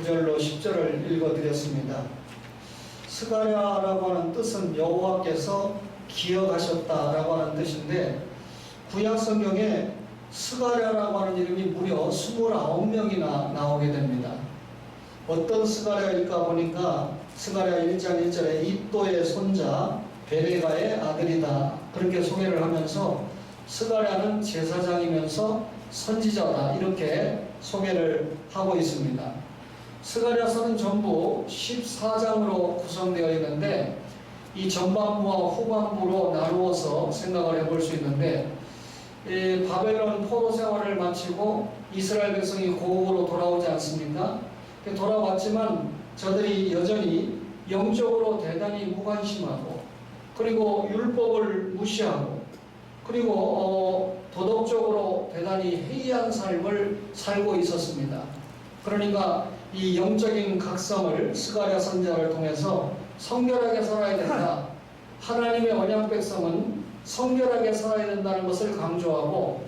9절로 10절을 읽어드렸습니다. 스가랴라고 하는 뜻은 여호와께서 기억하셨다라고 하는 뜻인데, 구약 성경에 스가랴라고 하는 이름이 무려 29명이나 나오게 됩니다. 어떤 스가랴일까 보니까 스가랴 1장 1절에 id도의 손자 베레가의 아들이다, 그렇게 소개를 하면서 스가랴는 제사장이면서 선지자다, 이렇게 소개를 하고 있습니다. 스가랴서는 전부 14장으로 구성되어 있는데, 이 전반부와 후반부로 나누어서 생각을 해볼 수 있는데, 바벨론 포로 생활을 마치고 이스라엘 백성이 고국으로 돌아오지 않습니까? 돌아왔지만 저들이 여전히 영적으로 대단히 무관심하고, 그리고 율법을 무시하고, 그리고 도덕적으로 대단히 해이한 삶을 살고 있었습니다. 그러니까 이 영적인 각성을 스가랴 선지자를 통해서 성결하게 살아야 된다, 하나님의 언약 백성은 성결하게 살아야 된다는 것을 강조하고,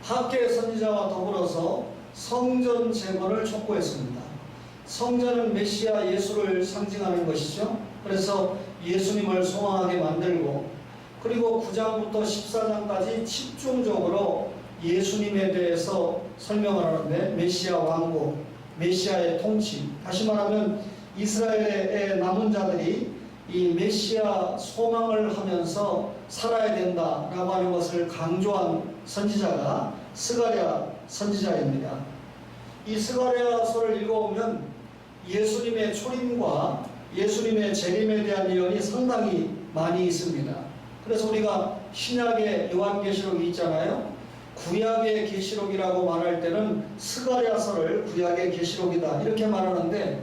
학계 선지자와 더불어서 성전 재건을 촉구했습니다. 성전은 메시아 예수를 상징하는 것이죠. 그래서 예수님을 소망하게 만들고, 그리고 9장부터 14장까지 집중적으로 예수님에 대해서 설명을 하는데, 메시아 왕국, 메시아의 통치, 다시 말하면 이스라엘의 남은 자들이 이 메시아 소망을 하면서 살아야 된다라고 하는 것을 강조한 선지자가 스가랴 선지자입니다. 이 스가랴서를 읽어보면 예수님의 초림과 예수님의 재림에 대한 예언이 상당히 많이 있습니다. 그래서 우리가 신약의 요한계시록이 있잖아요. 구약의 계시록이라고 말할 때는 스가랴서를 구약의 계시록이다, 이렇게 말하는데,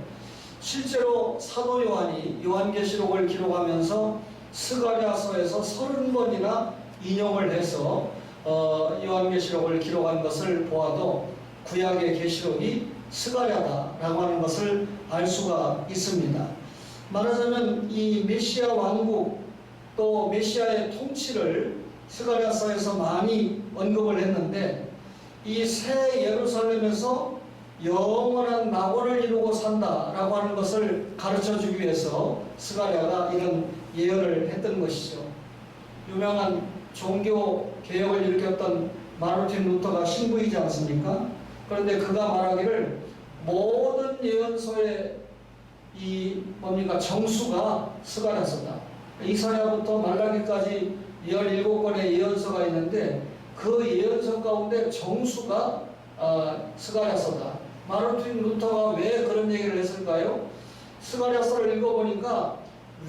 실제로 사도 요한이 요한계시록을 기록하면서 스가랴서에서 30번이나 인용을 해서 요한계시록을 기록한 것을 보아도 구약의 계시록이 스가랴다라고 하는 것을 알 수가 있습니다. 말하자면 이 메시아 왕국, 또 메시아의 통치를 스가랴서에서 많이 언급을 했는데, 이 새 예루살렘에서 영원한 낙원을 이루고 산다라고 하는 것을 가르쳐주기 위해서 스가랴가 이런 예언을 했던 것이죠. 유명한 종교 개혁을 일으켰던 마르틴 루터가 신부이지 않습니까? 그런데 그가 말하기를 모든 예언서의 정수가 스가랴서다. 이사야부터 말라기까지 17권의 예언서가 있는데, 그 예언서 가운데 정수가 스가랴서다. 마르틴 루터가 왜 그런 얘기를 했을까요? 스가랴서를 읽어보니까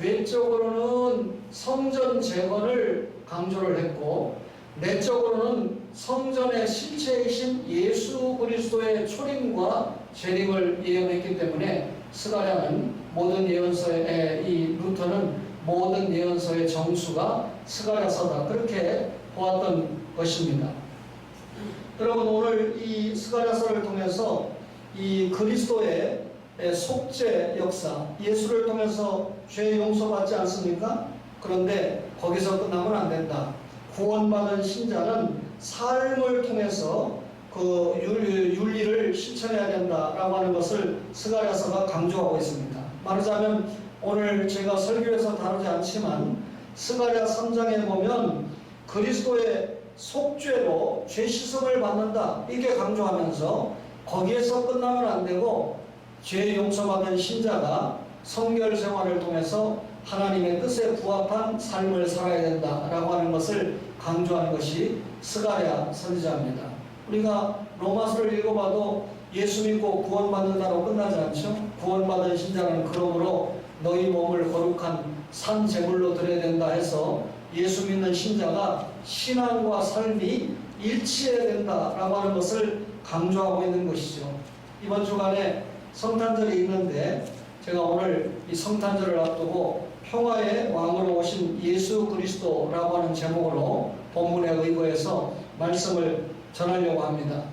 외적으로는 성전 재건을 강조를 했고, 내적으로는 성전의 실체이신 예수 그리스도의 초림과 재림을 예언했기 때문에 스가랴는 모든 예언서의, 이 루터는 모든 예언서의 정수가 스가랴서다, 그렇게 보았던 것입니다. 여러분, 오늘 이 스가랴서를 통해서 이 그리스도의 속죄 역사, 예수를 통해서 죄 용서받지 않습니까? 그런데 거기서 끝나면 안 된다. 구원받은 신자는 삶을 통해서 그 윤리를 실천해야 된다라고 하는 것을 스가랴서가 강조하고 있습니다. 말하자면 오늘 제가 설교에서 다루지 않지만 스가랴 3장에 보면 그리스도의 속죄로 죄 씻음을 받는다, 이게 강조하면서 거기에서 끝나면 안 되고 죄 용서받은 신자가 성결 생활을 통해서 하나님의 뜻에 부합한 삶을 살아야 된다라고 하는 것을 강조하는 것이 스가랴 선지자입니다. 우리가 로마서를 읽어봐도 예수 믿고 구원받는다로 끝나지 않죠? 구원받은 신자는 그러므로 너희 몸을 거룩한 산 제물로 드려야 된다 해서 예수 믿는 신자가 신앙과 삶이 일치해야 된다라고 하는 것을 강조하고 있는 것이죠. 이번 주간에 성탄절이 있는데, 제가 오늘 이 성탄절을 앞두고 평화의 왕으로 오신 예수 그리스도라고 하는 제목으로 본문에 의거해서 말씀을 전하려고 합니다.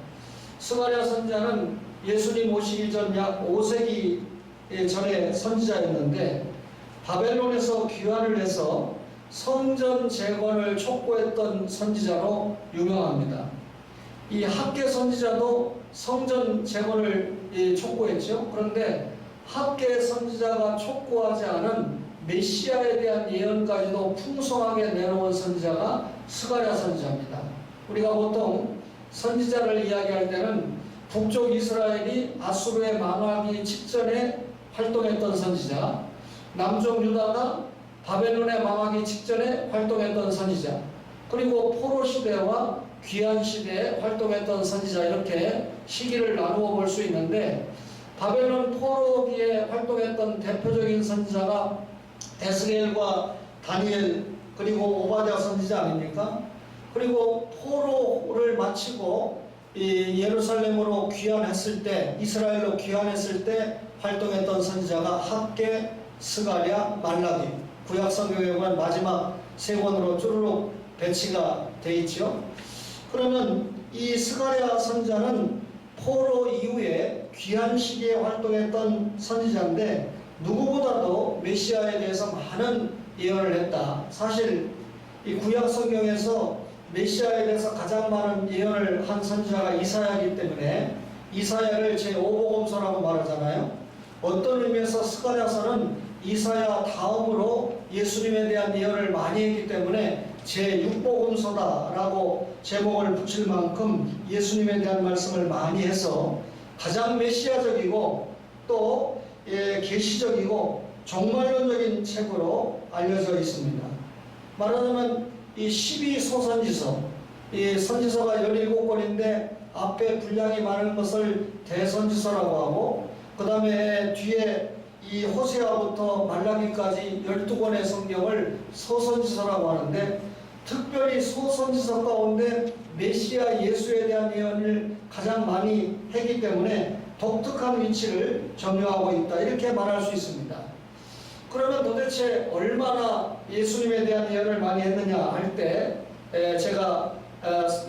스가랴 선지자는 예수님 오시기 전 약 5세기 전에 선지자였는데, 바벨론에서 귀환을 해서 성전 재건을 촉구했던 선지자로 유명합니다. 이 학계 선지자도 성전 재건을 촉구했죠. 그런데 학계 선지자가 촉구하지 않은 메시아에 대한 예언까지도 풍성하게 내놓은 선지자가 스가랴 선지자입니다. 우리가 보통 선지자를 이야기할 때는 북쪽 이스라엘이 아수르에 망하기 직전에 활동했던 선지자, 남쪽 유다가 바벨론에 망하기 직전에 활동했던 선지자, 그리고 포로 시대와 귀환 시대에 활동했던 선지자, 이렇게 시기를 나누어 볼 수 있는데, 바벨론 포로기에 활동했던 대표적인 선지자가 에스겔과 다니엘 그리고 오바댜 선지자 아닙니까? 그리고 포로를 마치고 예루살렘으로 귀환했을 때, 이스라엘로 귀환했을 때 활동했던 선지자가 학계, 스가랴, 말라기, 구약 성경에 보면 마지막 세 권으로 쭈르륵 배치가 돼 있죠. 그러면 이 스가랴 선지자는 포로 이후에 귀환 시기에 활동했던 선지자인데, 누구보다도 메시아에 대해서 많은 예언을 했다. 사실 이 구약 성경에서 메시아에 대해서 가장 많은 예언을 한 선지자가 이사야이기 때문에 이사야를 제5복음서라고 말하잖아요. 어떤 의미에서 스가랴서는 이사야 다음으로 예수님에 대한 예언을 많이 했기 때문에 제6복음서다라고 제목을 붙일 만큼 예수님에 대한 말씀을 많이 해서 가장 메시아적이고 또 계시적이고 종말론적인 책으로 알려져 있습니다. 말하자면 이 12소선지서, 이 선지서가 17권인데 앞에 분량이 많은 것을 대선지서라고 하고, 그 다음에 뒤에 이 호세아부터 말라기까지 12권의 성경을 소선지서라고 하는데, 특별히 소선지서 가운데 메시아 예수에 대한 예언을 가장 많이 했기 때문에 독특한 위치를 점유하고 있다, 이렇게 말할 수 있습니다. 그러면 도대체 얼마나 예수님에 대한 예언을 많이 했느냐 할 때, 제가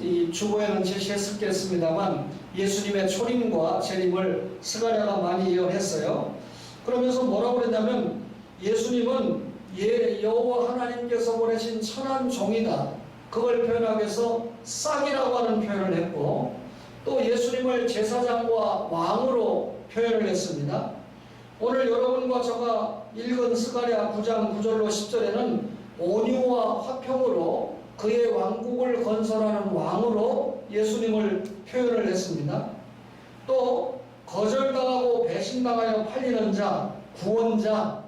이 주보에는 제시했겠습니다만 예수님의 초림과 재림을 스가랴가 많이 예언했어요. 그러면서 뭐라고 그랬냐면, 예수님은 여호와 하나님께서 보내신 천한 종이다, 그걸 표현하기 위해서 싹이라고 하는 표현을 했고, 또 예수님을 제사장과 왕으로 표현을 했습니다. 오늘 여러분과 제가 읽은 스가랴 9장 9절로 10절에는 온유와 화평으로 그의 왕국을 건설하는 왕으로 예수님을 표현을 했습니다. 또 거절당하고 배신당하여 팔리는 자, 구원자,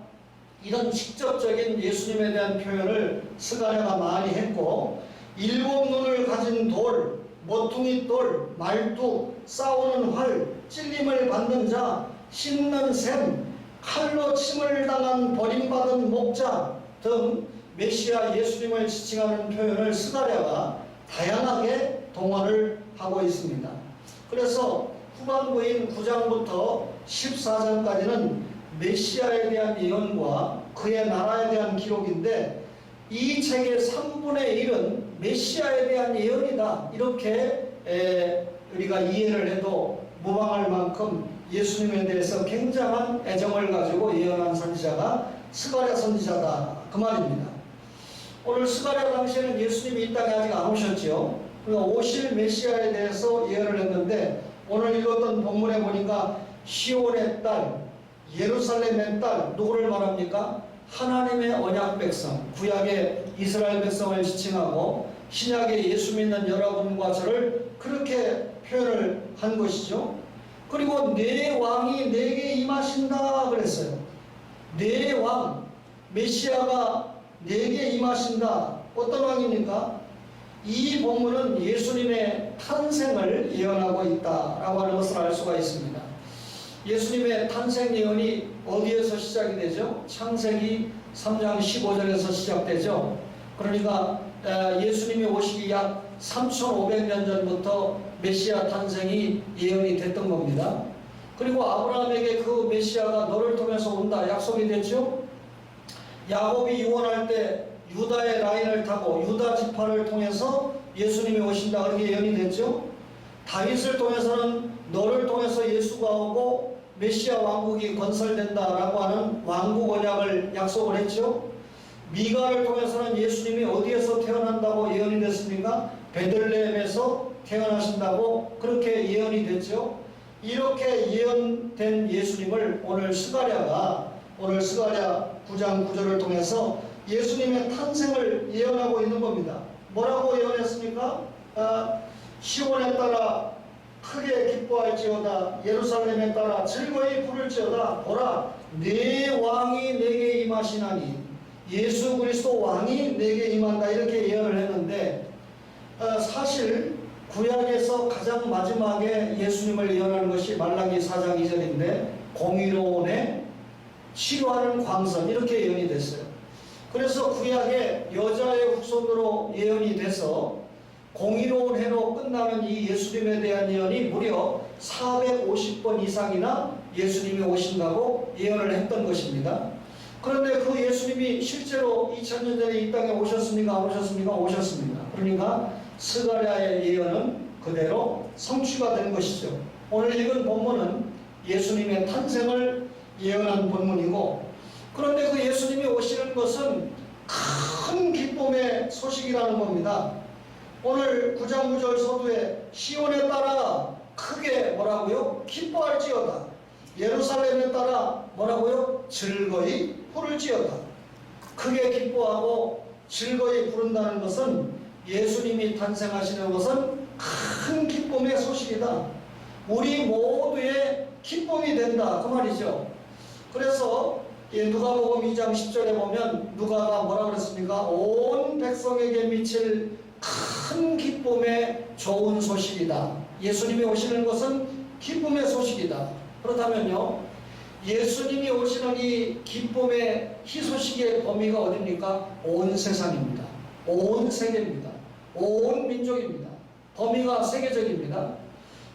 이런 직접적인 예수님에 대한 표현을 스가랴가 많이 했고, 7눈을 가진 돌, 모퉁이 돌, 말뚝, 싸우는 활, 찔림을 받는 자, 씹는 샘, 칼로 침을 당한 버림받은 목자 등 메시아 예수님을 지칭하는 표현을 스가랴가 다양하게 동원을 하고 있습니다. 그래서 후반부인 9장부터 14장까지는 메시아에 대한 예언과 그의 나라에 대한 기록인데, 이 책의 3분의 1은 메시아에 대한 예언이다, 이렇게 우리가 이해를 해도 무방할 만큼 예수님에 대해서 굉장한 애정을 가지고 예언한 선지자가 스가랴 선지자다, 그 말입니다. 오늘 스가랴 당시에는 예수님이 이 땅에 아직 안 오셨죠. 그러니까 오실 메시아에 대해서 예언을 했는데, 오늘 읽었던 본문에 보니까 시온의 딸, 예루살렘의 딸, 누구를 말합니까? 하나님의 언약 백성, 구약의 이스라엘 백성을 지칭하고 신약의 예수 믿는 여러분과 저를 그렇게 표현을 한 것이죠. 그리고 내 왕이 내게 임하신다 그랬어요. 내 왕, 메시아가 내게 임하신다. 어떤 왕입니까? 이 본문은 예수님의 탄생을 예언하고 있다라고 하는 것을 알 수가 있습니다. 예수님의 탄생 예언이 어디에서 시작이 되죠? 창세기 3장 15절에서 시작되죠. 그러니까 예수님이 오시기 약 3,500년 전부터 메시아 탄생이 예언이 됐던 겁니다. 그리고 아브라함에게 그 메시아가 너를 통해서 온다 약속이 됐죠. 야곱이 유언할 때 유다의 라인을 타고 유다 지파를 통해서 예수님이 오신다, 그렇게 예언이 됐죠. 다윗을 통해서는 너를 통해서 예수가 오고 메시아 왕국이 건설된다라고 하는 왕국 언약을 약속을 했죠. 미가를 통해서는 예수님이 어디에서 태어난다고 예언이 됐습니까? 베들레헴에서 태어나신다고 그렇게 예언이 됐죠. 이렇게 예언된 예수님을 오늘 스가랴 9장 9절을 통해서 예수님의 탄생을 예언하고 있는 겁니다. 뭐라고 예언했습니까? 시온에 따라 크게 기뻐할지어다. 예루살렘에 따라 즐거이 부를지어다. 보라, 내 왕이 내게 임하시나니. 예수 그리스도 왕이 내게 임한다. 이렇게 예언을 했는데 사실 구약에서 가장 마지막에 예수님을 예언하는 것이 말라기 4장 2절인데 공의로운에 치료하는 광선 이렇게 예언이 됐어요. 그래서 구약에 여자의 후손으로 예언이 돼서 공의로운 해로 끝나는 이 예수님에 대한 예언이 무려 450번 이상이나 예수님이 오신다고 예언을 했던 것입니다. 그런데 그 예수님이 실제로 2000년 전에 이 땅에 오셨습니까? 안 오셨습니까? 오셨습니다. 그러니까 스가랴의 예언은 그대로 성취가 된 것이죠. 오늘 읽은 본문은 예수님의 탄생을 예언한 본문이고, 그런데 그 예수님이 오시는 것은 큰 기쁨의 소식이라는 겁니다. 오늘 9장 9절 서두에 시온에 따라 크게 뭐라고요? 기뻐할지어다. 예루살렘에 따라 뭐라고요? 즐거이 부를지어다. 크게 기뻐하고 즐거이 부른다는 것은 예수님이 탄생하시는 것은 큰 기쁨의 소식이다. 우리 모두의 기쁨이 된다. 그 말이죠. 그래서 누가복음 2장 10절에 보면 누가가 뭐라 그랬습니까? 온 백성에게 미칠 큰 기쁨의 좋은 소식이다. 예수님이 오시는 것은 기쁨의 소식이다. 그렇다면요, 예수님이 오시는 이 기쁨의 희소식의 범위가 어딥니까? 온 세상입니다. 온 세계입니다. 온 민족입니다. 범위가 세계적입니다.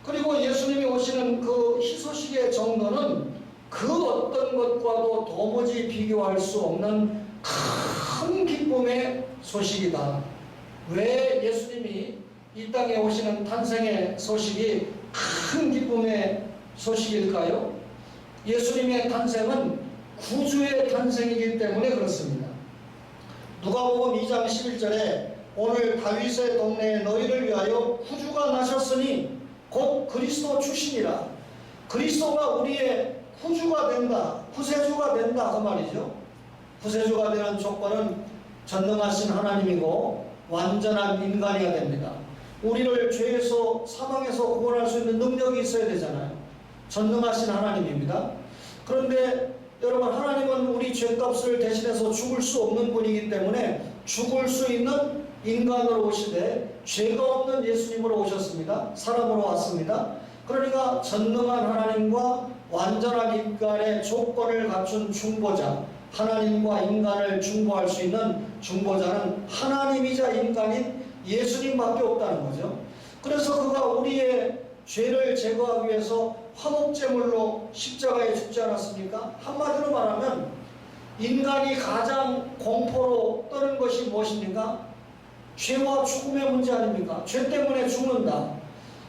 그리고 예수님이 오시는 그 희소식의 정도는 그 어떤 것과도 도무지 비교할 수 없는 큰 기쁨의 소식이다. 왜 예수님이 이 땅에 오시는 탄생의 소식이 큰 기쁨의 소식일까요? 예수님의 탄생은 구주의 탄생이기 때문에 그렇습니다. 누가복음 2장 11절에 오늘 다윗의 동네에 너희를 위하여 구주가 나셨으니 곧 그리스도 출신이라. 그리스도가 우리의 구주가 된다. 구세주가 된다. 그 말이죠. 구세주가 되는 조건은 전능하신 하나님이고 완전한 인간이어야 됩니다. 우리를 죄에서 사망에서 구원할 수 있는 능력이 있어야 되잖아요. 전능하신 하나님입니다. 그런데 여러분, 하나님은 우리 죄값을 대신해서 죽을 수 없는 분이기 때문에 죽을 수 있는 인간으로 오시되 죄가 없는 예수님으로 오셨습니다. 사람으로 왔습니다. 그러니까 전능한 하나님과 완전한 인간의 조건을 갖춘 중보자, 하나님과 인간을 중보할 수 있는 중보자는 하나님이자 인간인 예수님밖에 없다는 거죠. 그래서 그가 우리의 죄를 제거하기 위해서 화목제물로 십자가에 죽지 않았습니까? 한마디로 말하면 인간이 가장 공포로 떠는 것이 무엇입니까? 죄와 죽음의 문제 아닙니까? 죄 때문에 죽는다.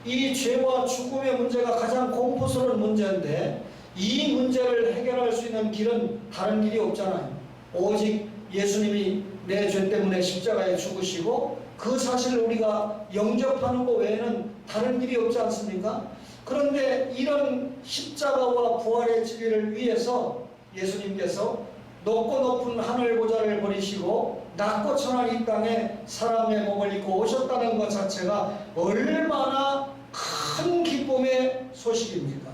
이 죄와 죽음의 문제가 가장 공포스러운 문제인데 이 문제를 해결할 수 있는 길은 다른 길이 없잖아요. 오직 예수님이 내 죄 때문에 십자가에 죽으시고 그 사실을 우리가 영접하는 것 외에는 다른 길이 없지 않습니까? 그런데 이런 십자가와 부활의 진리를 위해서 예수님께서 높고 높은 하늘 보좌를 버리시고 낮고 천한 이 땅에 사람의 몸을 입고 오셨다는 것 자체가 얼마나 큰 기쁨의 소식입니까?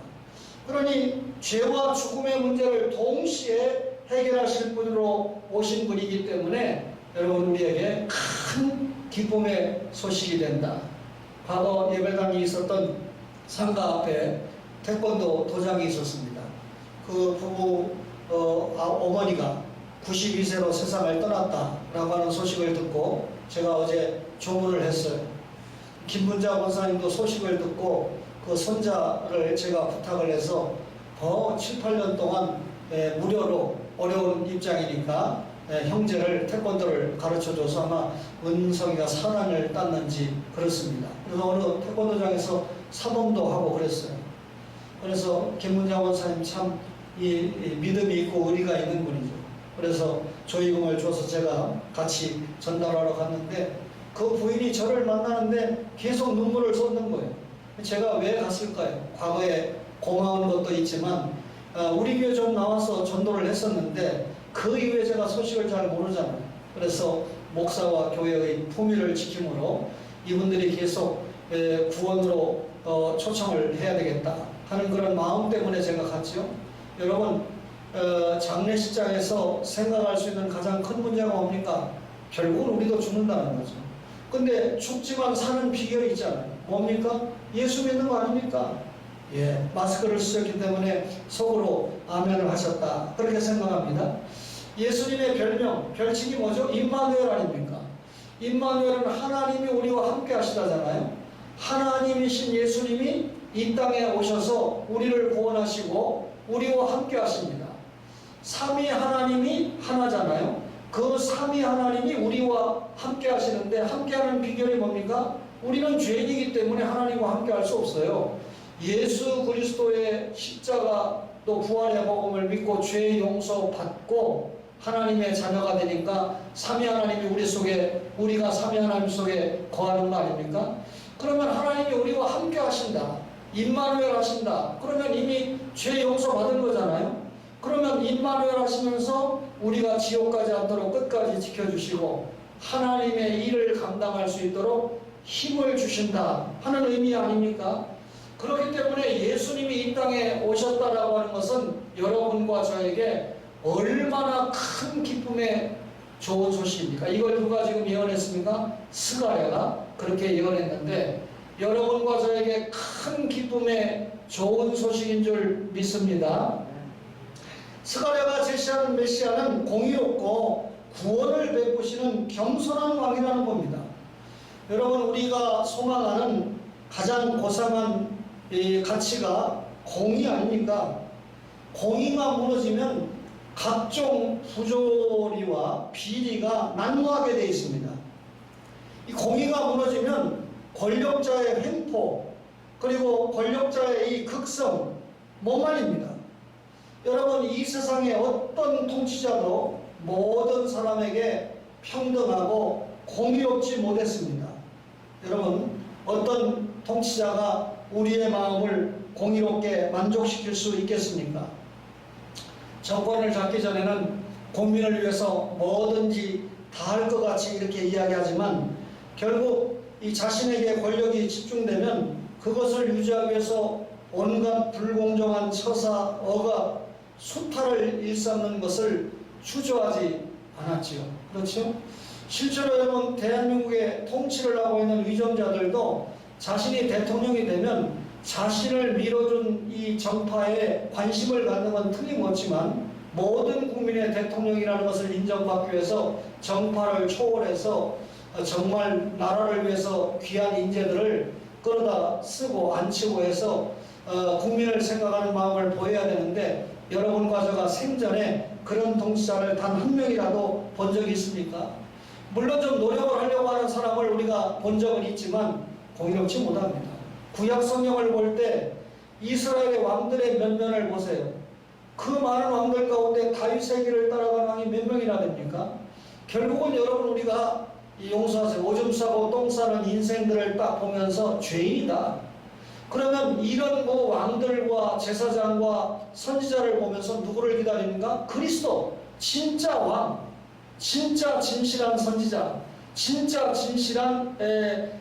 그러니 죄와 죽음의 문제를 동시에 해결하실 분으로 오신 분이기 때문에 여러분, 우리에게 큰 기쁨의 소식이 된다. 과거 예배당이 있었던 상가 앞에 태권도 도장이 있었습니다. 그 부부 어머니가 92세로 세상을 떠났다라고 하는 소식을 듣고 제가 어제 조문을 했어요. 김문자 권사님도 소식을 듣고 그 손자를 제가 부탁을 해서 7, 8년 동안 무료로 어려운 입장이니까 형제를 태권도를 가르쳐줘서 아마 은성이가 사단을 땄는지 그렇습니다. 그래서 어느 태권도장에서 사범도 하고 그랬어요. 그래서 김문자 권사님 참 이 믿음이 있고 의리가 있는 분이죠. 그래서 조의금을 줘서 제가 같이 전달하러 갔는데 그 부인이 저를 만나는데 계속 눈물을 쏟는 거예요. 제가 왜 갔을까요? 과거에 고마운 것도 있지만 우리 교회 좀 나와서 전도를 했었는데 그 이후에 제가 소식을 잘 모르잖아요. 그래서 목사와 교회의 품위를 지킴으로 이분들이 계속 구원으로 초청을 해야 되겠다 하는 그런 마음 때문에 제가 갔죠. 여러분, 장례식장에서 생각할 수 있는 가장 큰 문제가 뭡니까? 결국은 우리도 죽는다는 거죠. 근데 죽지만 사는 비결이 있잖아요. 뭡니까? 예수 믿는 거 아닙니까? 예, 마스크를 쓰셨기 때문에 속으로 아멘을 하셨다, 그렇게 생각합니다. 예수님의 별명, 별칭이 뭐죠? 임마누엘 아닙니까? 임마누엘은 하나님이 우리와 함께 하시다잖아요. 하나님이신 예수님이 이 땅에 오셔서 우리를 구원하시고 우리와 함께 하십니다. 삼위 하나님이 하나잖아요. 그 삼위 하나님이 우리와 함께 하시는데 함께하는 비결이 뭡니까? 우리는 죄인이기 때문에 하나님과 함께 할 수 없어요. 예수 그리스도의 십자가 또 부활의 복음을 믿고 죄 용서 받고 하나님의 자녀가 되니까 삼위 하나님이 우리 속에, 우리가 삼위 하나님 속에 거하는 거 아닙니까? 그러면 하나님이 우리와 함께 하신다, 임마누엘 하신다, 그러면 이미 죄 용서 받은 거잖아요. 그러면 임마누엘 하시면서 우리가 지옥 가지 않도록 끝까지 지켜주시고 하나님의 일을 감당할 수 있도록 힘을 주신다 하는 의미 아닙니까? 그렇기 때문에 예수님이 이 땅에 오셨다라고 하는 것은 여러분과 저에게 얼마나 큰 기쁨의 좋은 소식입니까? 이걸 누가 지금 예언했습니까? 스가랴가 그렇게 예언했는데 여러분과 저에게 큰 기쁨의 좋은 소식인 줄 믿습니다. 스가랴가 제시하는 메시아는 공의롭고 구원을 베푸시는 겸손한 왕이라는 겁니다. 여러분, 우리가 소망하는 가장 고상한 이 가치가 공의 아닙니까? 공의가 무너지면 각종 부조리와 비리가 난무하게 되어 있습니다. 이 공의가 무너지면 권력자의 횡포, 그리고 권력자의 이 극성, 모말입니다. 여러분, 이 세상의 어떤 통치자도 모든 사람에게 평등하고 공의롭지 못했습니다. 여러분, 어떤 통치자가 우리의 마음을 공의롭게 만족시킬 수 있겠습니까? 정권을 잡기 전에는 국민을 위해서 뭐든지 다 할 것 같이 이렇게 이야기하지만 결국 이 자신에게 권력이 집중되면 그것을 유지하기 위해서 온갖 불공정한 처사, 억압, 수탈을 일삼는 것을 주저하지 않았지요. 그렇죠? 실제로 여러분, 대한민국의 통치를 하고 있는 위정자들도 자신이 대통령이 되면 자신을 밀어준 이 정파에 관심을 갖는 건 틀림없지만 모든 국민의 대통령이라는 것을 인정받기 위해서 정파를 초월해서 정말 나라를 위해서 귀한 인재들을 끌어다 쓰고 앉히고 해서 국민을 생각하는 마음을 보여야 되는데 여러분과 제가 생전에 그런 통치자를 단 한 명이라도 본 적이 있습니까? 물론 좀 노력을 하려고 하는 사람을 우리가 본 적은 있지만 공의롭지 못합니다. 구약 성경을 볼 때 이스라엘의 왕들의 면면을 보세요. 그 많은 왕들 가운데 다윗의 길을 따라간 왕이 몇 명이나 됩니까? 결국은 여러분, 우리가 용서하세요, 오줌 싸고 똥 싸는 인생들을 딱 보면서 죄인이다. 그러면 이런 왕들과 제사장과 선지자를 보면서 누구를 기다리는가? 그리스도, 진짜 왕, 진짜 진실한 선지자, 진짜 진실한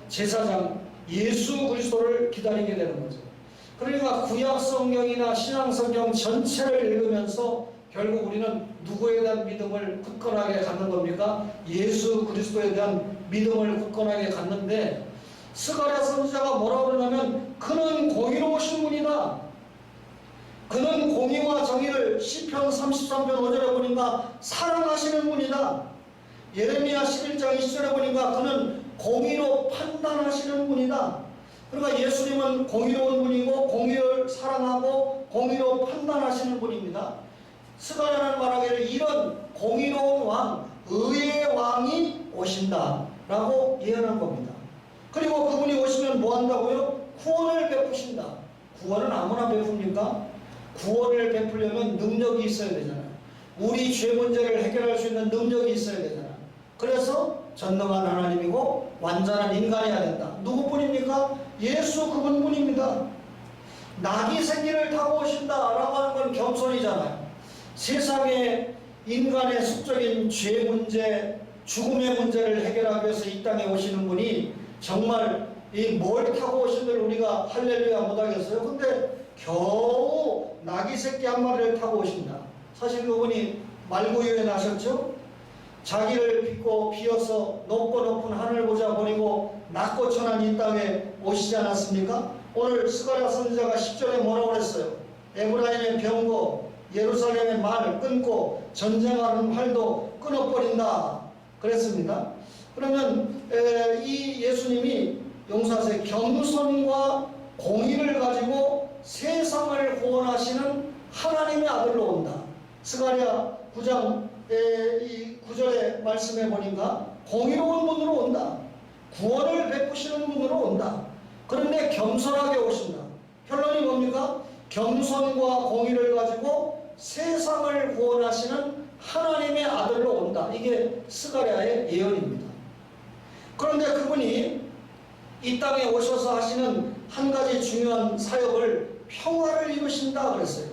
제사장 예수 그리스도를 기다리게 되는 거죠. 그러니까 구약 성경이나 신앙 성경 전체를 읽으면서 결국 우리는 누구에 대한 믿음을 굳건하게 갖는 겁니까? 예수 그리스도에 대한 믿음을 굳건하게 갖는데 스가랴 선지자가 뭐라고 그러냐면 그는 공의로우신 분이다. 그는 공의와 정의를 시편 33편 5절에 보니까 사랑하시는 분이다. 예레미야 11장 20절에 보니까 그는 공의로 판단하시는 분이다. 그러니까 예수님은 공의로운 분이고 공의를 사랑하고 공의로 판단하시는 분입니다. 스가랴는 말하기를 이런 공의로운 왕, 의의 왕이 오신다 라고 예언한 겁니다. 그리고 그분이 오시면 뭐 한다고요? 구원을 베푸신다. 구원은 아무나 베풉니까? 구원을 베풀려면 능력이 있어야 되잖아요. 우리 죄 문제를 해결할 수 있는 능력이 있어야 되잖아요. 그래서 전능한 하나님이고 완전한 인간이어야 된다. 누구뿐입니까? 예수 그분뿐입니다. 낙이 새끼를 타고 오신다라고 하는 건 겸손이잖아요. 세상에 인간의 속적인 죄 문제, 죽음의 문제를 해결하기 위해서 이 땅에 오시는 분이 정말 이 뭘 타고 오신들 우리가 할렐루야 못하겠어요? 근데 겨우 낙이 새끼 한 마리를 타고 오신다. 사실 그분이 말구유에 나셨죠? 자기를 빚고 비어서 높고 높은 하늘 보자 버리고 낮고 천한 이 땅에 오시지 않았습니까? 오늘 스가랴 선지자가 10절에 뭐라고 그랬어요? 에브라임의 병거, 예루살렘의 말을 끊고 전쟁하는 활도 끊어버린다 그랬습니다. 그러면 이 예수님이 용서하세요. 겸손과 공의를 가지고 세상을 구원하시는 하나님의 아들로 온다. 스가랴 9장 이 9절의 말씀에 보니까 공의로운 분으로 온다. 구원을 베푸시는 분으로 온다. 그런데 겸손하게 오신다. 결론이 뭡니까? 겸손과 공의를 가지고 세상을 구원하시는 하나님의 아들로 온다. 이게 스가랴의 예언입니다. 그런데 그분이 이 땅에 오셔서 하시는 한 가지 중요한 사역을 평화를 이루신다 그랬어요.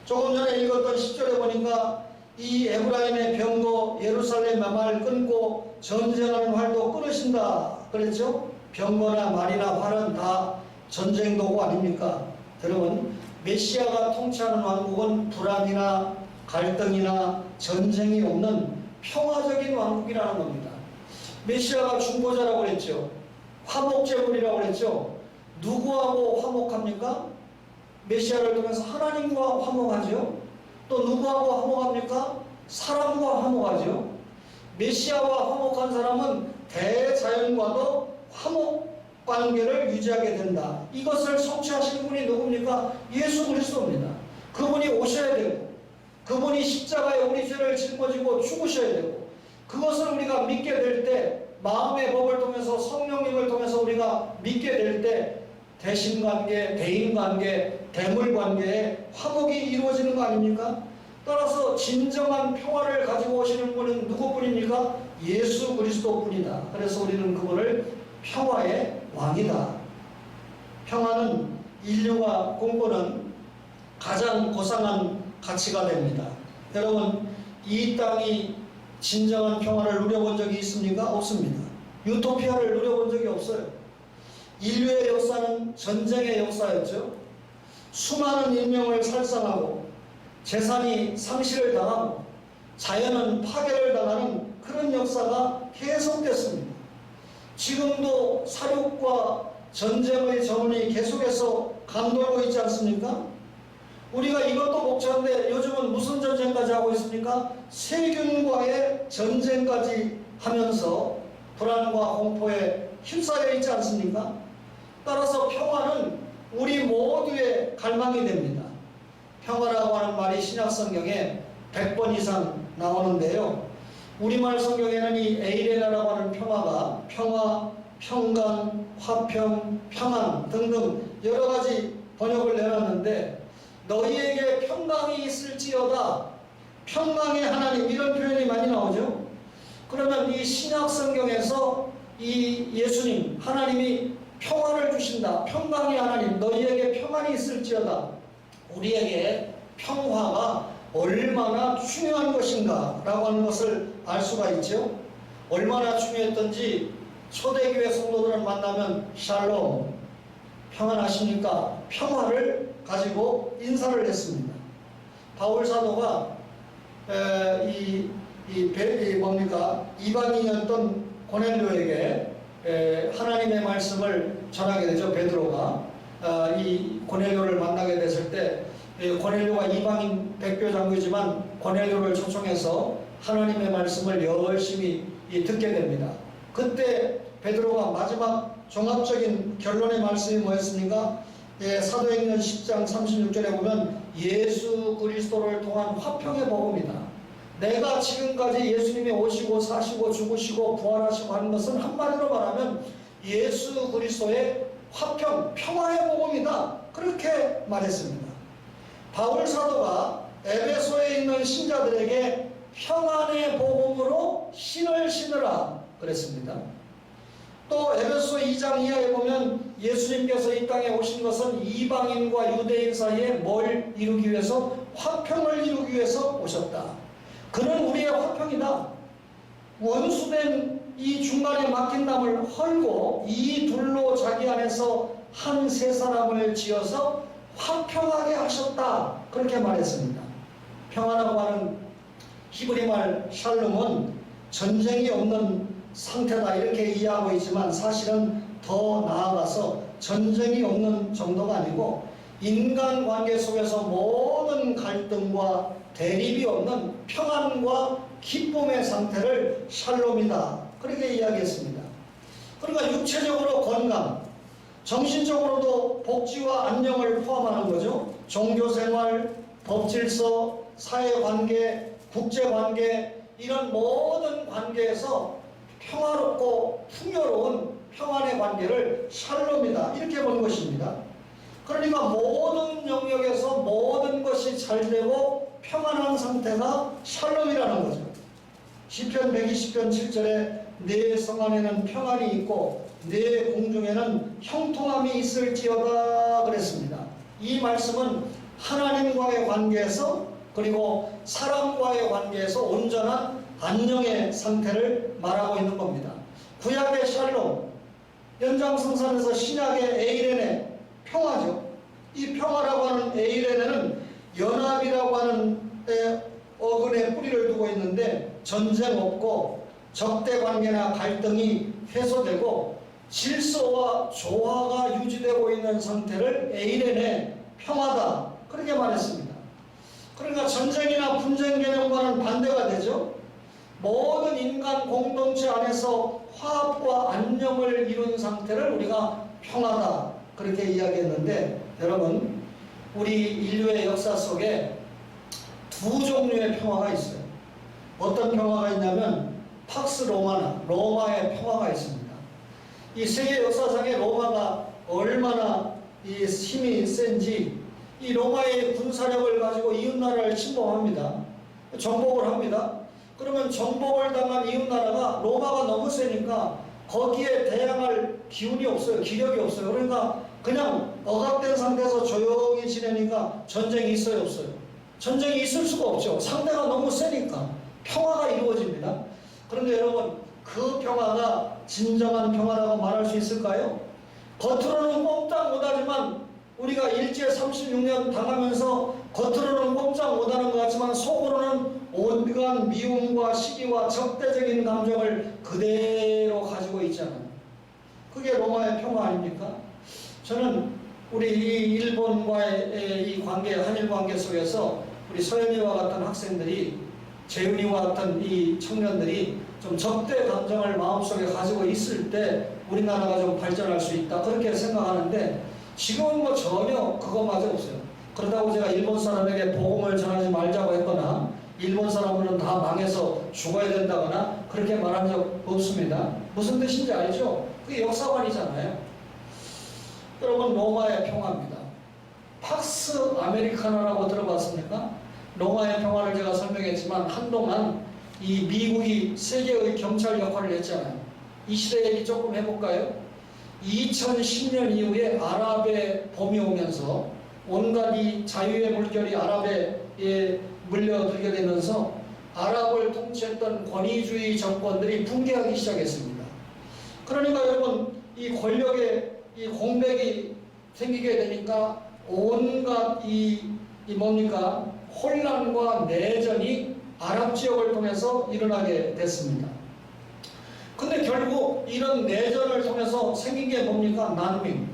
조금 전에 읽었던 10절에 보니까 이 에브라임의 병거 예루살렘의 말을 끊고 전쟁하는 활도 끊으신다 그랬죠. 병거나 말이나 활은 다 전쟁 도구 아닙니까? 여러분, 메시아가 통치하는 왕국은 불안이나 갈등이나 전쟁이 없는 평화적인 왕국이라는 겁니다. 메시아가 중보자라고 그랬죠. 화목제물이라고 그랬죠. 누구하고 화목합니까? 메시아를 통해서 하나님과 화목하죠. 또 누구하고 화목합니까? 사람과 화목하죠. 메시아와 화목한 사람은 대자연과도 화목 관계를 유지하게 된다. 이것을 성취하신 분이 누굽니까? 예수 그리스도입니다. 그분이 오셔야 되고 그분이 십자가에 우리 죄를 짊어지고 죽으셔야 되고 그것을 우리가 믿게 될 때 마음의 법을 통해서 성령님을 통해서 우리가 믿게 될 때 대신관계, 대인관계, 대물관계에 화목이 이루어지는 거 아닙니까? 따라서 진정한 평화를 가지고 오시는 분은 누구뿐입니까? 예수 그리스도뿐이다. 그래서 우리는 그분을 평화의 왕이다. 평화는 인류가 꿈꾸는 가장 고상한 가치가 됩니다. 여러분, 이 땅이 진정한 평화를 누려본 적이 있습니까? 없습니다. 유토피아를 누려본 적이 없어요. 인류의 역사는 전쟁의 역사였죠. 수많은 인명을 살상하고 재산이 상실을 당하고 자연은 파괴를 당하는 그런 역사가 계속됐습니다. 지금도 사륙과 전쟁의 전운이 계속해서 감돌고 있지 않습니까? 우리가 이것도 목차인데 요즘은 무슨 전쟁까지 하고 있습니까? 세균과의 전쟁까지 하면서 불안과 공포에 휩싸여 있지 않습니까? 따라서 평화는 우리 모두의 갈망이 됩니다. 평화라고 하는 말이 신약성경에 100번 이상 나오는데요. 우리말 성경에는 이 에이레나라고 하는 평화가 평화, 평강, 화평, 평안 등등 여러 가지 번역을 내놨는데 너희에게 평강이 있을지어다. 평강의 하나님 이런 표현이 많이 나오죠. 그러면 이 신약 성경에서 이 예수님 하나님이 평화를 주신다. 평강의 하나님 너희에게 평안이 있을지어다. 우리에게 평화가 얼마나 중요한 것인가 라고 하는 것을 알 수가 있죠. 얼마나 중요했던지 초대교회 성도들을 만나면 샬롬 평안하십니까? 평화를 가지고 인사를 했습니다. 바울 사도가 이방인이었던 고넬료에게 하나님의 말씀을 전하게 되죠. 베드로가 이 고넬료를 만나게 됐을 때 고넬료가 이방인 백교 장교지만 고넬료를 초청해서 하나님의 말씀을 열심히 듣게 됩니다. 그때 베드로가 마지막 종합적인 결론의 말씀이 뭐였습니까? 사도행전 10장 36절에 보면 예수 그리스도를 통한 화평의 복음이다. 내가 지금까지 예수님이 오시고 사시고 죽으시고 부활하시고 하는 것은 한마디로 말하면 예수 그리스도의 화평, 평화의 복음이다. 그렇게 말했습니다. 바울 사도가 에베소에 있는 신자들에게 평안의 복음으로 신을 신으라. 그랬습니다. 또 에베소 2장 이하에 보면 예수님께서 이 땅에 오신 것은 이방인과 유대인 사이에 뭘 이루기 위해서? 화평을 이루기 위해서 오셨다. 그는 우리의 화평이다. 원수된 이 중간에 막힌 담을 헐고 이 둘로 자기 안에서 한 세 사람을 지어서 화평하게 하셨다. 그렇게 말했습니다. 평화라고 하는 히브리 말 샬롬은 전쟁이 없는 상태다 이렇게 이해하고 있지만 사실은 더 나아가서 전쟁이 없는 정도가 아니고 인간관계 속에서 모든 갈등과 대립이 없는 평안과 기쁨의 상태를 샬롬이다 그렇게 이야기했습니다. 그러니까 육체적으로 건강, 정신적으로도 복지와 안녕을 포함하는 거죠. 종교생활, 법질서, 사회관계, 국제관계 이런 모든 관계에서 평화롭고 풍요로운 평안의 관계를 샬롬이다 이렇게 본 것입니다. 그러니까 모든 영역에서 모든 것이 잘 되고 평안한 상태가 샬롬이라는 거죠. 시편 120편 7절에 내 성 안에는 평안이 있고 내 공중에는 형통함이 있을지어다 그랬습니다. 이 말씀은 하나님과의 관계에서 그리고 사람과의 관계에서 온전한 안녕의 상태를 말하고 있는 겁니다. 구약의 샬롬, 연장성산에서 신약의 에이레네, 평화죠. 이 평화라고 하는 에이레네는 연합이라고 하는 어근에 뿌리를 두고 있는데 전쟁 없고 적대관계나 갈등이 해소되고 질서와 조화가 유지되고 있는 상태를 에이레네, 평화다 그렇게 말했습니다. 그러니까 전쟁이나 분쟁 개념과는 반대가 되죠. 모든 인간 공동체 안에서 화합과 안녕을 이룬 상태를 우리가 평화다 그렇게 이야기했는데 여러분 우리 인류의 역사 속에 두 종류의 평화가 있어요. 어떤 평화가 있냐면 팍스 로마나 로마의 평화가 있습니다. 이 세계 역사상에 로마가 얼마나 이 힘이 센지 이 로마의 군사력을 가지고 이웃나라를 침범합니다. 정복을 합니다. 그러면 정복을 당한 이웃나라가 로마가 너무 세니까 거기에 대항할 기운이 없어요. 기력이 없어요. 그러니까 그냥 억압된 상태에서 조용히 지내니까 전쟁이 있어요? 없어요? 전쟁이 있을 수가 없죠. 상대가 너무 세니까 평화가 이루어집니다. 그런데 여러분 그 평화가 진정한 평화라고 말할 수 있을까요? 겉으로는 꼼짝 못하지만 우리가 일제 36년 당하면서 겉으로는 꼼짝 못하는 것 같지만 속으로는 온갖 미움과 시기와 적대적인 감정을 그대로 가지고 있잖아요. 그게 로마의 평화 아닙니까? 저는 우리 이 일본과의 이 관계, 한일 관계 속에서 우리 서현이와 같은 학생들이 재윤이와 같은 이 청년들이 좀 적대 감정을 마음속에 가지고 있을 때 우리나라가 좀 발전할 수 있다 그렇게 생각하는데 지금은 뭐 전혀 그거마저 없어요. 그렇다고 제가 일본 사람에게 복음을 전하지 말자고 했거나 일본 사람들은 다 망해서 죽어야 된다거나 그렇게 말한 적 없습니다. 무슨 뜻인지 알죠? 그게 역사관이잖아요. 여러분 로마의 평화입니다. 팍스 아메리카노라고 들어봤습니까? 로마의 평화를 제가 설명했지만 한동안 이 미국이 세계의 경찰 역할을 했잖아요. 이 시대 얘기 조금 해볼까요? 2010년 이후에 아랍의 봄이 오면서 온갖 이 자유의 물결이 아랍에 물려들게 되면서 아랍을 통치했던 권위주의 정권들이 붕괴하기 시작했습니다. 그러니까 여러분 이 권력의 이 공백이 생기게 되니까 온갖 이 뭡니까? 혼란과 내전이 아랍 지역을 통해서 일어나게 됐습니다. 근데 결국 이런 내전을 통해서 생긴 게 뭡니까? 난민.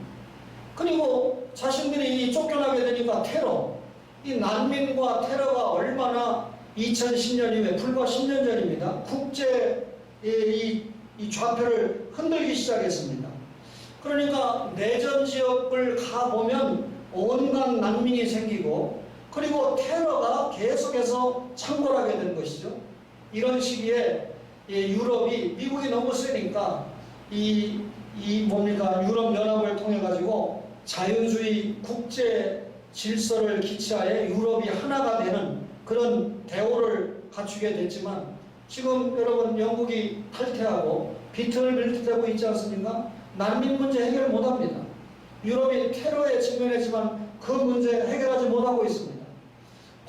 그리고 자신들이 쫓겨나게 되니까 테러. 이 난민과 테러가 얼마나 2010년 이후에 불과 10년 전입니다. 국제 이 좌표를 흔들기 시작했습니다. 그러니까 내전 지역을 가보면 온갖 난민이 생기고 그리고 테러가 계속해서 창궐하게 된 것이죠. 이런 시기에 유럽이 미국이 너무 세니까 유럽 연합을 통해 가지고 자유주의 국제 질서를 기치하에 유럽이 하나가 되는 그런 대오를 갖추게 됐지만 지금 여러분 영국이 탈퇴하고 비틀비틀되고 있지 않습니까? 난민 문제 해결 못합니다. 유럽이 테러에 직면했지만 그 문제 해결하지 못하고 있습니다.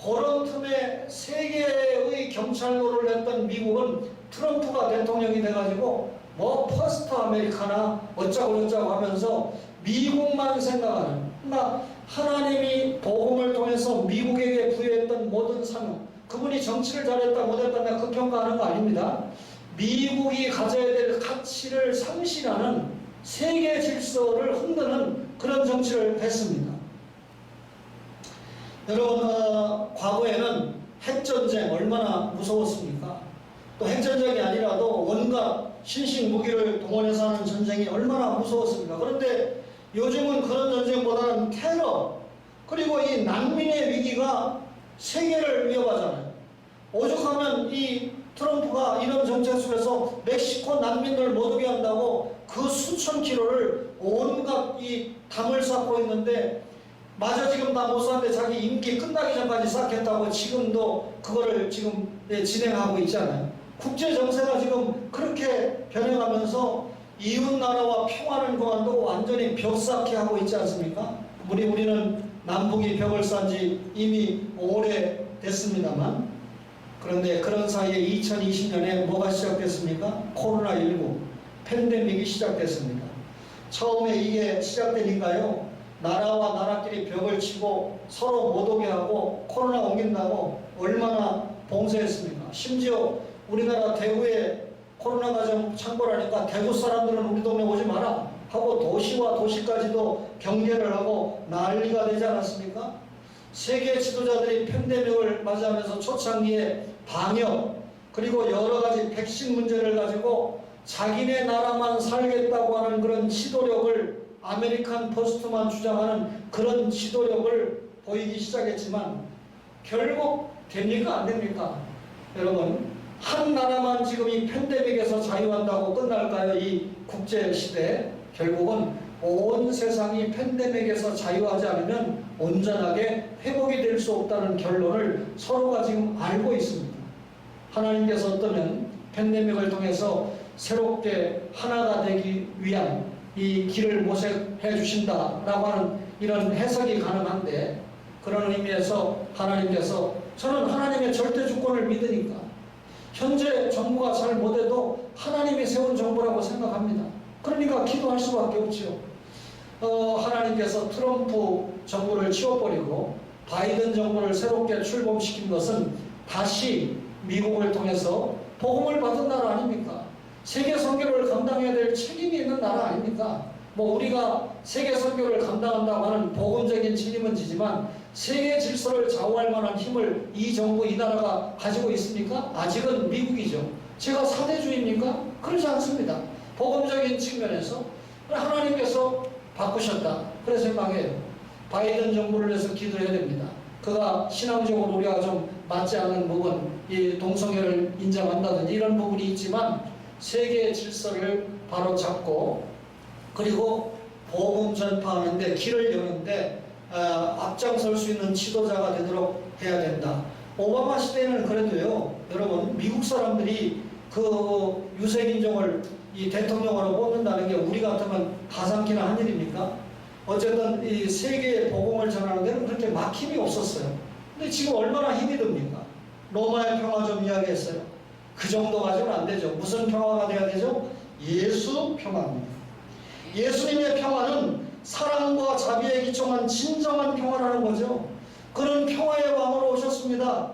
그런 틈에 세계의 경찰로를 했던 미국은 트럼프가 대통령이 돼가지고 뭐 퍼스트 아메리카나 어쩌고 저쩌고 하면서 미국만 생각하는, 그러니까 하나님이 복음을 통해서 미국에게 부여했던 모든 사명, 그분이 정치를 잘했다 못했다 내가 그 평가하는 거 아닙니다. 미국이 가져야 될 가치를 상실하는 세계 질서를 흔드는 그런 정치를 했습니다. 여러분, 과거에는 핵전쟁 얼마나 무서웠습니까? 또 핵전쟁이 아니라도 온갖 신식 무기를 동원해서 하는 전쟁이 얼마나 무서웠습니까? 그런데 요즘은 그런 전쟁보다는 테러, 그리고 이 난민의 위기가 세계를 위협하잖아요. 오죽하면 이 트럼프가 이런 정책 속에서 멕시코 난민들 못 오게 한다고 그 수천 킬로를 온갖 이 담을 쌓고 있는데, 마저 지금 다 못 샀는데 자기 임기 끝나기 전까지 쌓겠다고 지금도 그거를 지금 진행하고 있잖아요. 국제 정세가 지금 그렇게 변해가면서 이웃 나라와 평화를 그만두고 완전히 벽 쌓게 하고 있지 않습니까? 우리는 남북이 벽을 쌓은 지 이미 오래 됐습니다만, 그런데 그런 사이에 2020년에 뭐가 시작됐습니까? 코로나19 팬데믹이 시작됐습니다. 처음에 이게 시작되니까요, 나라와 나라끼리 벽을 치고 서로 못 오게 하고 코로나 옮긴다고 얼마나 봉쇄했습니까? 심지어 우리나라 대구에 코로나가 좀 창궐하니까 대구 사람들은 우리 동네 오지 마라 하고 도시와 도시까지도 경계를 하고 난리가 되지 않았습니까? 세계 지도자들이 팬데믹을 맞이하면서 초창기에 방역, 그리고 여러 가지 백신 문제를 가지고 자기네 나라만 살겠다고 하는 그런 지도력을, 아메리칸 퍼스트만 주장하는 그런 지도력을 보이기 시작했지만 결국 됩니까? 안 됩니까? 여러분, 한 나라만 지금 이 팬데믹에서 자유한다고 끝날까요? 이 국제시대. 결국은 온 세상이 팬데믹에서 자유하지 않으면 온전하게 회복이 될 수 없다는 결론을 서로가 지금 알고 있습니다. 하나님께서 어떠면 팬데믹을 통해서 새롭게 하나가 되기 위한 이 길을 모색해 주신다라고 하는 이런 해석이 가능한데, 그런 의미에서 하나님께서, 저는 하나님의 절대 주권을 믿으니까 현재 정부가 잘 못해도 하나님이 세운 정부라고 생각합니다. 그러니까 기도할 수밖에 없죠. 하나님께서 트럼프 정부를 치워버리고 바이든 정부를 새롭게 출범시킨 것은 다시 미국을 통해서 복음을 받은 나라 아닙니까? 세계 선교를 감당해야 될 책임이 있는 나라 아닙니까? 뭐 우리가 세계 선교를 감당한다고 하는 복음적인 책임은 지지만 세계 질서를 좌우할 만한 힘을 이 정부, 이 나라가 가지고 있습니까? 아직은 미국이죠. 제가 사대주의입니까? 그렇지 않습니다. 복음적인 측면에서 하나님께서 바꾸셨다, 그래 생각해요. 바이든 정부를 위해서 기도해야 됩니다. 그가 신앙적으로 우리가 좀 맞지 않는 부분, 이 동성애를 인정한다든지 이런 부분이 있지만 세계의 질서를 바로 잡고, 그리고 복음 전파하는 데, 길을 여는데 앞장설 수 있는 지도자가 되도록 해야 된다. 오바마 시대에는 그래도요, 여러분, 미국 사람들이 그 유색인종을 이 대통령으로 뽑는다는 게 우리 같으면 가상키나 한 일입니까? 어쨌든 이 세계의 복음을 전하는 데는 그렇게 막힘이 없었어요. 근데 지금 얼마나 힘이 듭니까? 로마의 평화 좀 이야기했어요. 그 정도 가지고는 안 되죠. 무슨 평화가 돼야 되죠? 예수 평화입니다. 예수님의 평화는 사랑과 자비에 기초한 진정한 평화라는 거죠. 그는 평화의 왕으로 오셨습니다.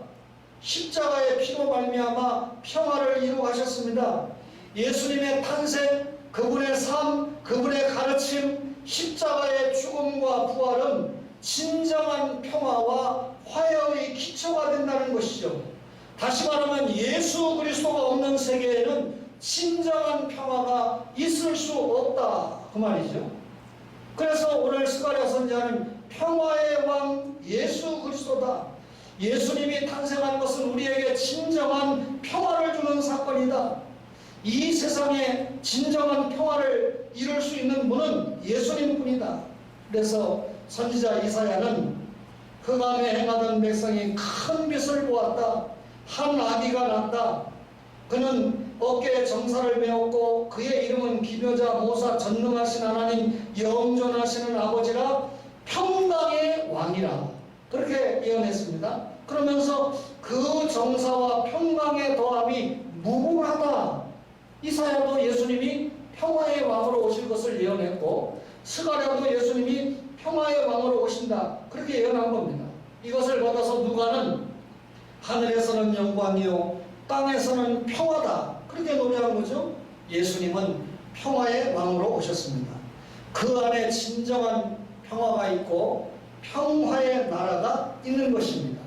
십자가의 피로 말미암아 평화를 이루어 가셨습니다. 예수님의 탄생, 그분의 삶, 그분의 가르침, 십자가의 죽음과 부활은 진정한 평화와 화해의 기초가 된다는 것이죠. 다시 말하면 예수 그리스도가 없는 세계에는 진정한 평화가 있을 수 없다, 그 말이죠. 그래서 오늘 스가랴 선지자는 평화의 왕 예수 그리스도다. 예수님이 탄생한 것은 우리에게 진정한 평화를 주는 사건이다. 이 세상에 진정한 평화를 이룰 수 있는 분은 예수님뿐이다. 그래서 선지자 이사야는 흑암에 행하던 백성이 큰 빛을 보았다. 한 아기가 났다. 그는 어깨에 정사를 메었고 그의 이름은 기묘자 모사 전능하신 하나님 영존하시는 아버지라 평강의 왕이라 그렇게 예언했습니다. 그러면서 그 정사와 평강의 더함이 무궁하다. 이사야도 예수님이 평화의 왕으로 오실 것을 예언했고 스가랴도 예수님이 평화의 왕으로 오신다 그렇게 예언한 겁니다. 이것을 받아서 누가는 하늘에서는 영광이요 땅에서는 평화다 그렇게 노래한 거죠. 예수님은 평화의 왕으로 오셨습니다. 그 안에 진정한 평화가 있고 평화의 나라가 있는 것입니다.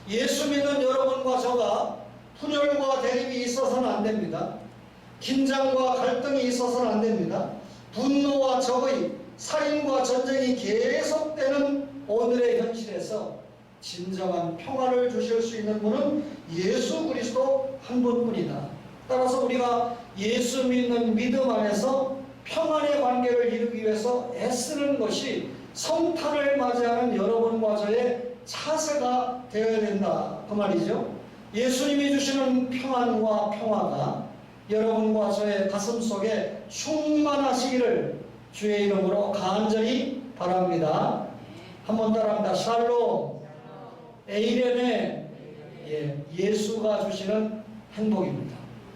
예수 믿는 여러분과 저가 분열과 대립이 있어서는 안 됩니다. 긴장과 갈등이 있어서는 안 됩니다. 분노와 적의, 살인과 전쟁이 계속되는 오늘의 현실에서 진정한 평화를 주실 수 있는 분은 예수 그리스도 한 분뿐이다. 따라서 우리가 예수 믿는 믿음 안에서 평안의 관계를 이루기 위해서 애쓰는 것이 성탄을 맞이하는 여러분과 저의 차세가 되어야 된다 그 말이죠. 예수님이 주시는 평안과 평화가 여러분과 저의 가슴 속에 충만하시기를 주의 이름으로 간절히 바랍니다. 한번 따라합니다. 샬롬. 에이렘의 예수가 주시는 행복입니다.